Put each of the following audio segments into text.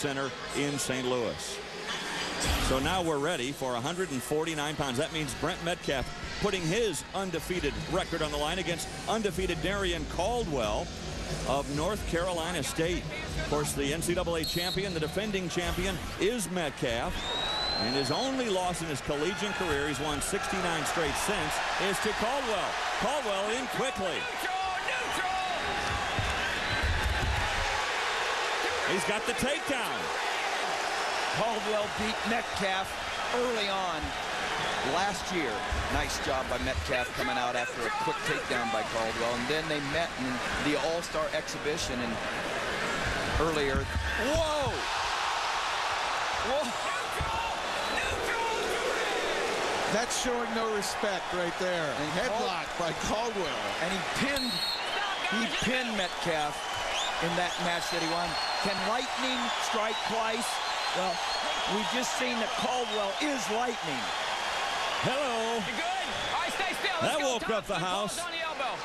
Center in St. Louis. So now we're ready for 149 pounds. That means Brent Metcalf putting his undefeated record on the line against undefeated Darian Caldwell of North Carolina State. Of course, the NCAA champion, the defending champion, is Metcalf. And his only loss in his collegiate career, he's won 69 straight since, is to Caldwell. Caldwell in quickly. He's got the takedown. Caldwell beat Metcalf early on last year. Nice job by Metcalf coming out after a quick takedown by Caldwell. And then they met in the All-Star exhibition and earlier. Whoa! Whoa! That's showing no respect right there. And headlock by Caldwell. And he pinned Metcalf in that match that he won. Can lightning strike twice? Well, we've just seen that Caldwell is lightning. Hello. You good? All right, stay still. Let's that go. woke up the house. On the elbow.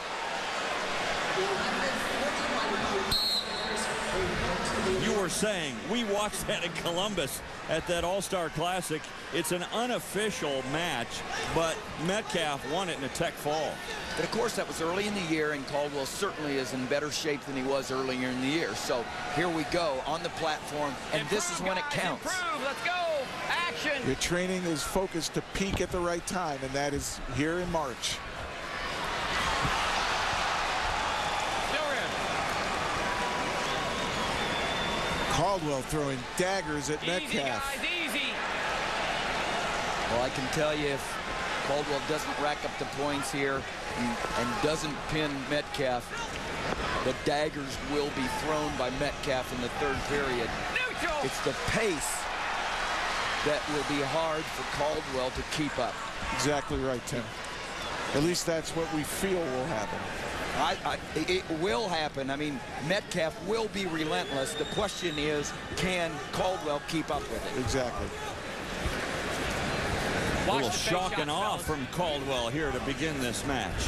You were saying, we watched that in Columbus at that All-Star Classic. It's an unofficial match, but Metcalf won it in a tech fall. But of course, that was early in the year, and Caldwell certainly is in better shape than he was earlier in the year. So here we go on the platform, and this is when it counts. Improve. Let's go. Action. Your training is focused to peak at the right time, and that is here in March. Caldwell throwing daggers at Metcalf. Easy, guys, easy. Well, I can tell you, if Caldwell doesn't rack up the points here and doesn't pin Metcalf, the daggers will be thrown by Metcalf in the third period. Neutral. It's the pace that will be hard for Caldwell to keep up. Exactly right, Tim. At least that's what we feel will happen. It will happen. I mean, Metcalf will be relentless. The question is, can Caldwell keep up with it? Exactly. A little shock and awe from Caldwell here to begin this match.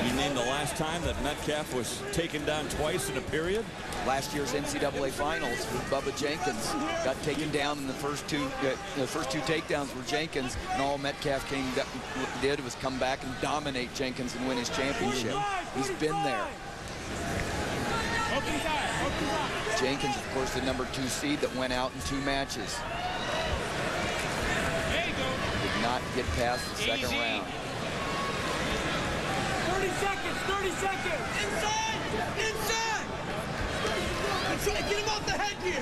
You named the last time that Metcalf was taken down twice in a period? Last year's NCAA Finals with Bubba Jenkins got taken down in the first two takedowns were Jenkins, and all Metcalf did was come back and dominate Jenkins and win his championship. He's been there. Jenkins, of course, the #2 seed that went out in 2 matches. Did not get past the second round. 30 seconds, 30 seconds. Inside, inside. Try to get him off the headgear.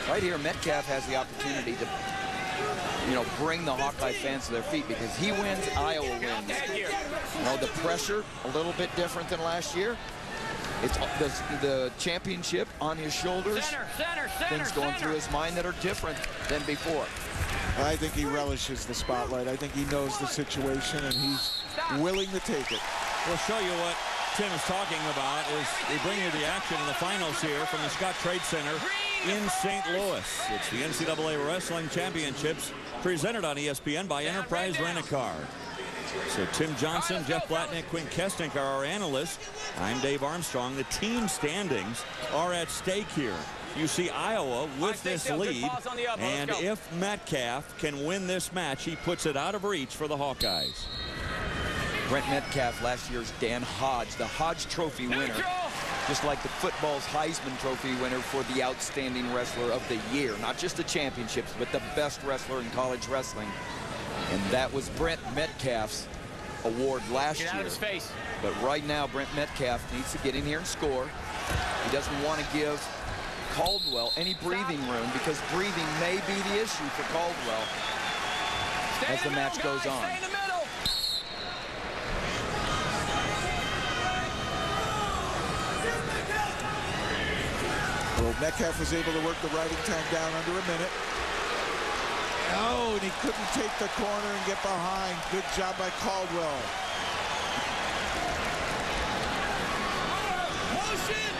Right here, Metcalf has the opportunity to, bring the Hawkeye fans to their feet, because he wins, Iowa wins. The pressure, a little bit different than last year. It's the championship on his shoulders. Things going through his mind that are different than before. I think he relishes the spotlight. I think he knows the situation, and he's willing to take it. We'll show you what Tim is talking about as we bring you the action in the finals here from the Scott Trade Center in St. Louis. It's the NCAA Wrestling Championships presented on ESPN by Enterprise Rent-A-Car. So Tim Johnson, Jeff Blatnick, Quinn Kesting are our analysts. I'm Dave Armstrong. The team standings are at stake here. You see Iowa with this lead, and if Metcalf can win this match, he puts it out of reach for the Hawkeyes. Brent Metcalf, last year's Dan Hodge, the Hodge Trophy winner, just like the football's Heisman Trophy winner for the outstanding wrestler of the year. Not just the championships, but the best wrestler in college wrestling. And that was Brent Metcalf's award last year. Get out of his face. But right now, Brent Metcalf needs to get in here and score. He doesn't want to give Caldwell any breathing room, because breathing may be the issue for Caldwell as the match goes on. Stay in the middle. Well, Metcalf was able to work the riding time down under a minute. Oh, and he couldn't take the corner and get behind. Good job by Caldwell. Motion!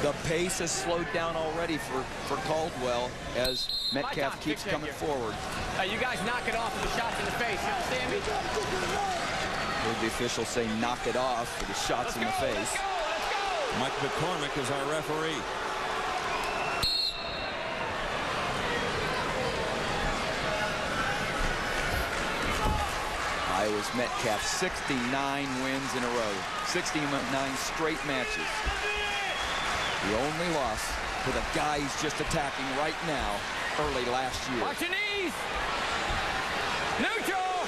The pace has slowed down already for Caldwell as Metcalf keeps coming forward. You guys knock it off with the shots in the face. You understand me? Heard the officials say knock it off for the shots in the face. Mike McCormick is our referee. Iowa's Metcalf, 69 wins in a row, 69 straight matches. The only loss to the guy he's just attacking right now, early last year. Watch your knees. Neutral.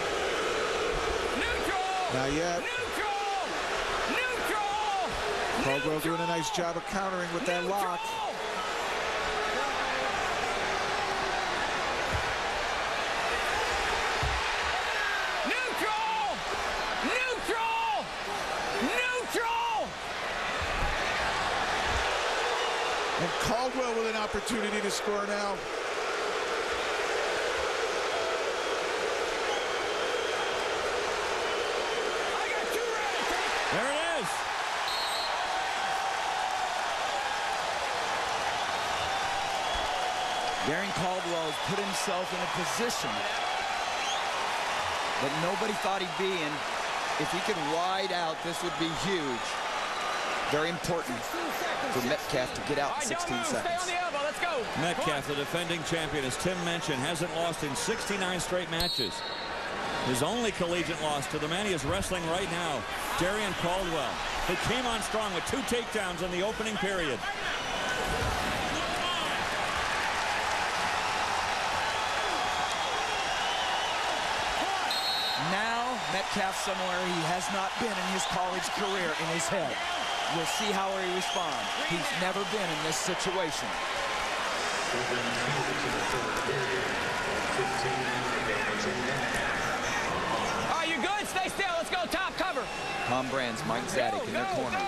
Neutral. Not yet. Neutral. Neutral. Caldwell doing a nice job of countering with that lock. Neutral. Neutral. Neutral. And Caldwell with an opportunity to score now. There it is. Darren Caldwell has put himself in a position that nobody thought he'd be in. If he could ride out, this would be huge. Very important for Metcalf to get out in 16 seconds. Stay on the elbow. Let's go. Metcalf, the defending champion, as Tim mentioned, hasn't lost in 69 straight matches. His only collegiate loss to the man he is wrestling right now, Darrion Caldwell, who came on strong with 2 takedowns in the opening period. Now, Metcalf somewhere he has not been in his college career in his head. We'll see how he responds. He's never been in this situation. Are you good? Stay still. Let's go. Top cover. Tom Brands, Mike Zadig in their corner.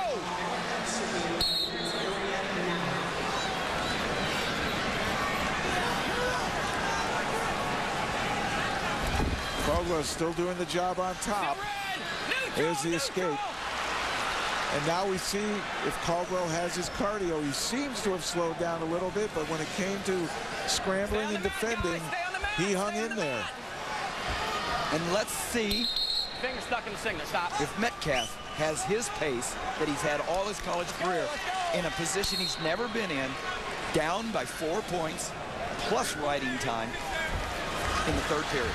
Caldwell still doing the job on top. There's the escape. And now we see if Caldwell has his cardio. He seems to have slowed down a little bit, but when it came to scrambling and defending, he hung in there. And let's see Finger stuck in the singlet. Stop. if Metcalf has his pace that he's had all his college career in a position he's never been in, down by 4 points, plus riding time in the third period.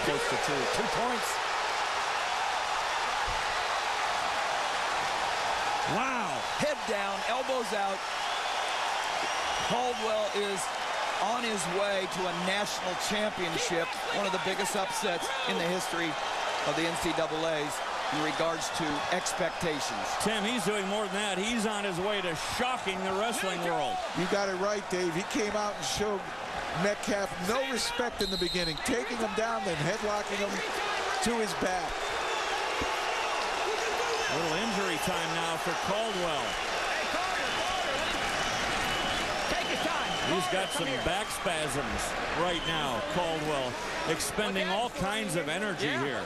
Close to 2 points. Wow. Head down, elbows out. Caldwell is on his way to a national championship, one of the biggest upsets in the history of the NCAAs in regards to expectations. Tim, he's doing more than that. He's on his way to shocking the wrestling world. You got it right, Dave. He came out and showed Metcalf no respect in the beginning, taking him down, then headlocking him to his back. A little injury time now for Caldwell. Take your time. He's got some back spasms right now, Caldwell, expending all kinds of energy here.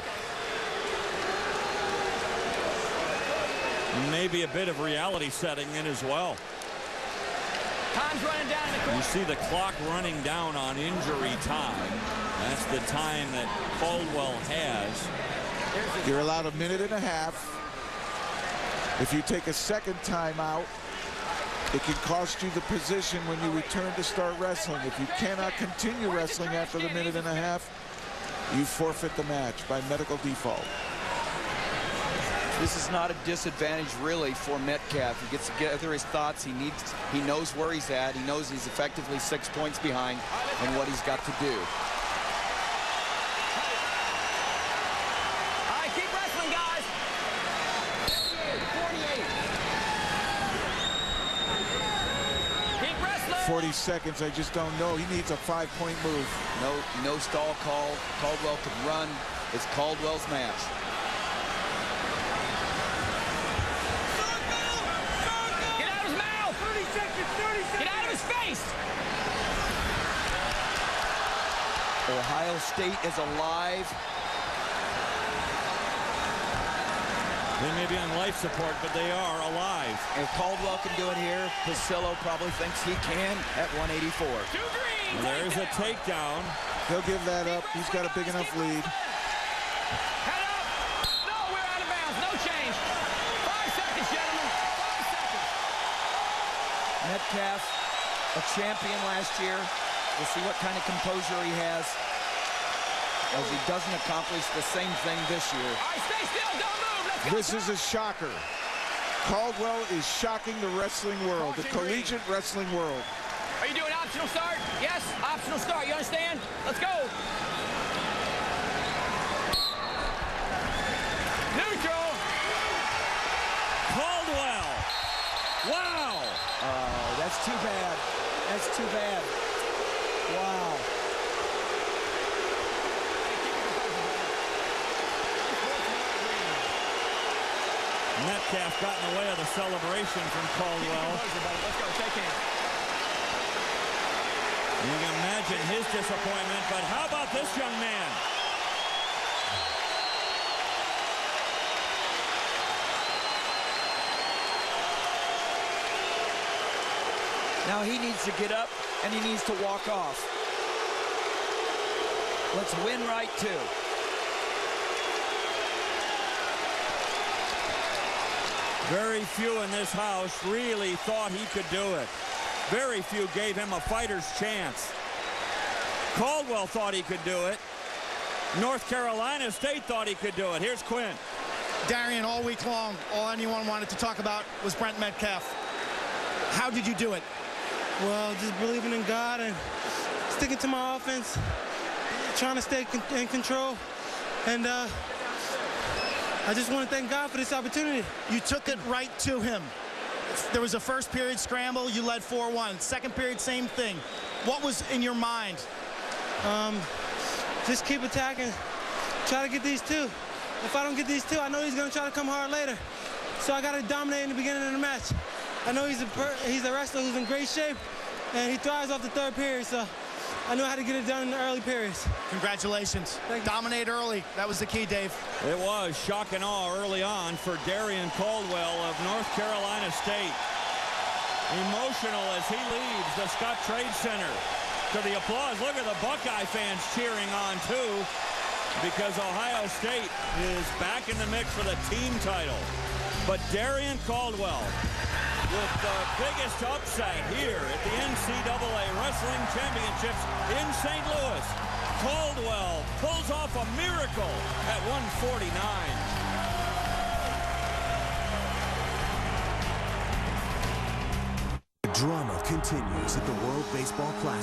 Maybe a bit of reality setting in as well. Time's running down in the corner. You see the clock running down on injury time. That's the time that Caldwell has. You're allowed a minute and a half. If you take a second timeout, it can cost you the position when you return to start wrestling. If you cannot continue wrestling after the minute and a half, you forfeit the match by medical default. This is not a disadvantage really for Metcalf. He gets together his thoughts. He knows where he's at. He knows he's effectively 6 points behind and what he's got to do. All right, keep wrestling, guys. 48. Keep wrestling. 40 seconds, I just don't know. He needs a 5-point move. No stall call. Caldwell could run. It's Caldwell's match. Ohio State is alive. They may be on life support, but they are alive. If Caldwell can do it here, Pasillo probably thinks he can at 184. There's a takedown. He'll give that up. He's got a big enough lead. Head up. No, we're out of bounds. No change. 5 seconds, gentlemen. 5 seconds. Metcalf, a champion last year. We'll see what kind of composure he has as he doesn't accomplish the same thing this year. All right, stay still. Don't move. Let's go. This is a shocker. Caldwell is shocking the wrestling world, the collegiate wrestling world. Are you doing optional start? Yes, optional start. You understand? Let's go. Neutral. Caldwell. Wow. Oh, that's too bad. That's too bad. Wow. Metcalf got in the way of the celebration from Caldwell. Let's go. Shake hands. You can imagine his disappointment, but how about this young man? Now he needs to get up and he needs to walk off. Let's win right too. Very few in this house really thought he could do it. Very few gave him a fighter's chance. Caldwell thought he could do it. North Carolina State thought he could do it. Here's Quinn. Darian, all week long, all anyone wanted to talk about was Brent Metcalf. How did you do it? Well, just believing in God and sticking to my offense, trying to stay in control, and I just want to thank God for this opportunity. You took it right to him. There was a first period scramble, you led 4-1. Second period, same thing. What was in your mind? Just keep attacking, try to get these two. If I don't get these two, I know he's going to try to come hard later. So I got to dominate in the beginning of the match. I know he's a wrestler who's in great shape, and he thrives off the third period, so I know how to get it done in the early periods. Congratulations. Dominate early. That was the key, Dave. It was shock and awe early on for Darian Caldwell of North Carolina State. Emotional as he leaves the Scott Trade Center. To the applause. Look at the Buckeye fans cheering on, too, because Ohio State is back in the mix for the team title. But Darian Caldwell with the biggest upset here at the NCAA Wrestling Championships in St. Louis. Caldwell pulls off a miracle at 149. The drama continues at the World Baseball Classic.